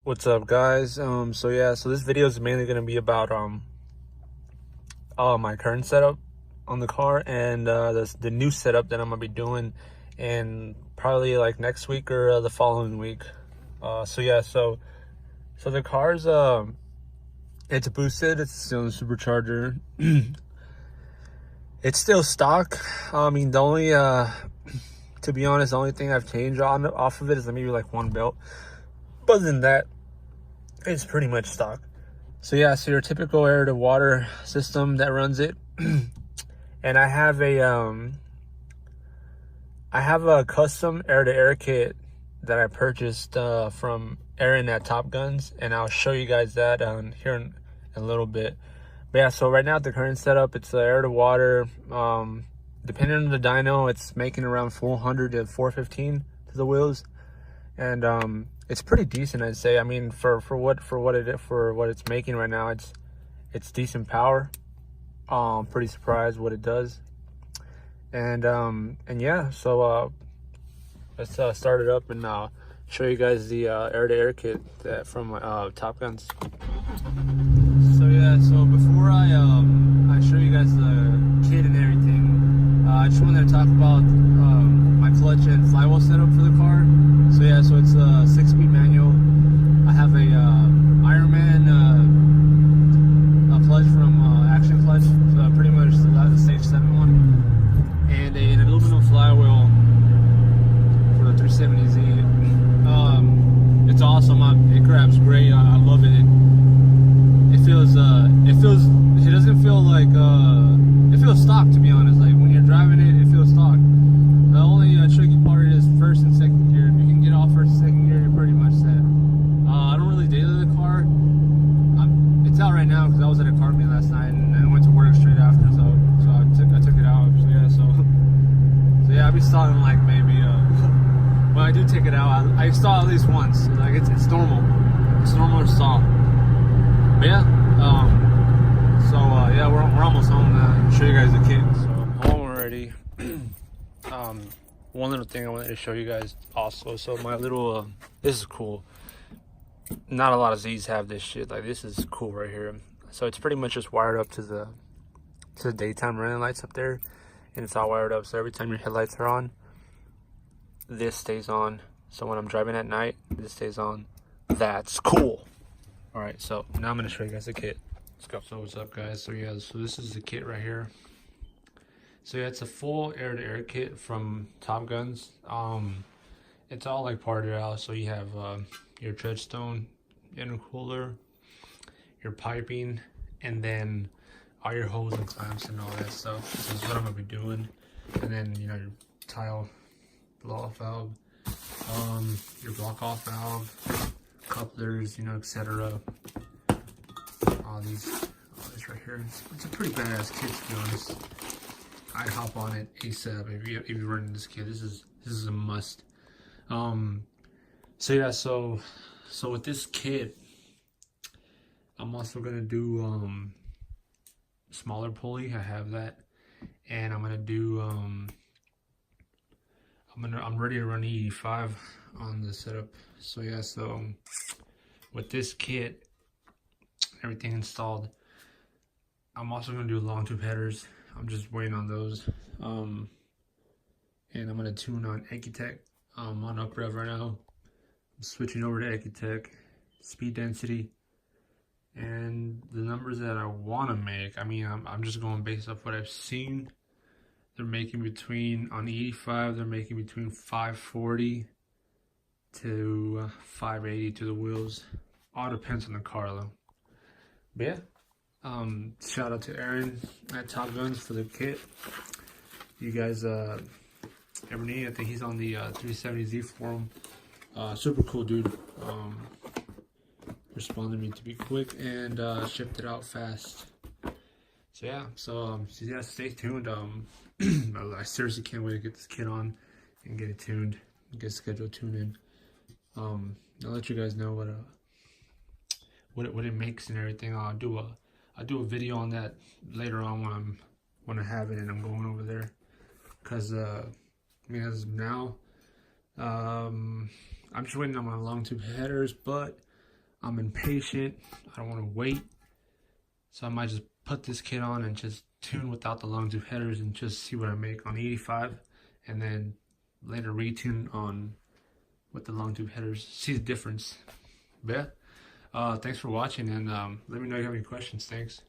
What's up, guys? So this video is mainly going to be about my current setup on the car and the new setup that I'm gonna be doing in probably like next week or the following week. So the car's it's boosted, it's still a supercharger. It's still stock. I mean, the only to be honest, the only thing I've changed off of it is maybe like one belt, but other than that, it's pretty much stock. So your typical air to water system that runs it. And I have a custom air to air kit that I purchased from Aaron at Top Guns, and I'll show you guys that here in a little bit. But yeah, so right now the current setup, it's air to water. Depending on the dyno, it's making around 400 to 415 to the wheels, and it's pretty decent, I'd say. I mean, for what it's making right now, it's decent power. Pretty surprised what it does, and yeah. So let's start it up and show you guys the air to air kit from Top Guns. So before I show you guys the kit and everything, I just wanted to talk about my clutch and flywheel setup for the car. So it's a 6-speed manual. I have a Ironman clutch from Action Clutch, pretty much the Stage 7 one, and an aluminum flywheel for the 370Z. It's awesome. It grabs great. I love it. It doesn't feel like it feels stock, to be honest. Like when you're driving it, it feels stock. The only tricky part is first and second gear. If you can get off first and second gear, you're pretty much set. I don't really daily the car. It's out right now because I was at a car meet last night and I went to work straight after, so I took it out. So I'll be stalling like maybe when I do take it out, I stall at least once. Like it's normal. It's normal to stall. But yeah, we're almost home now. I'll show you guys the kit. So I'm home already. One little thing I wanted to show you guys also. So my little this is cool. Not a lot of Z's have this shit. Like, this is cool right here. So it's pretty much just wired up to the daytime running lights up there, and it's all wired up. So every time your headlights are on, this stays on. So when I'm driving at night, this stays on. That's cool. All right, so now I'm gonna show you guys the kit. Let's go. So what's up, guys? So this is the kit right here. So it's a full air-to-air kit from Top Guns. It's all like parted out. So you have your treadstone, intercooler, your piping, and then all your hose and clamps and all that stuff. This is what I'm gonna be doing. And then your tile blow-off valve, your block-off valve, couplers, etc. All this right here. It's a pretty badass kit, to be honest. I'd hop on it ASAP if you're running this kit. This is a must. So with this kit, I'm also gonna do smaller pulley. I have that, and I'm gonna do I'm ready to run E85 on the setup. So with this kit, everything installed, I'm also gonna do long tube headers. I'm just waiting on those, and I'm gonna tune on Ecutech. I'm on UpRev right now. I'm switching over to Ecutech, speed density, and the numbers that I want to make. I mean, I'm just going based off what I've seen. They're making on 85, they're making between 540 to 580 to the wheels. All depends on the car though. But yeah, shout out to Aaron at Top Guns for the kit. You guys ever need, I think he's on the 370Z forum. Super cool dude. Responded me to be quick and shipped it out fast. So stay tuned. I seriously can't wait to get this kit on and get it tuned, get scheduled tuned in. I'll let you guys know what it makes and everything. I'll do a video on that later on when I have it and I'm going over there, because I mean, as of now, I'm just waiting on my long tube headers, but I'm impatient. I don't want to wait. So I might just put this kit on and just tune without the long tube headers and just see what I make on 85, and then later retune on with the long tube headers. See the difference. But yeah, thanks for watching, and let me know if you have any questions. Thanks.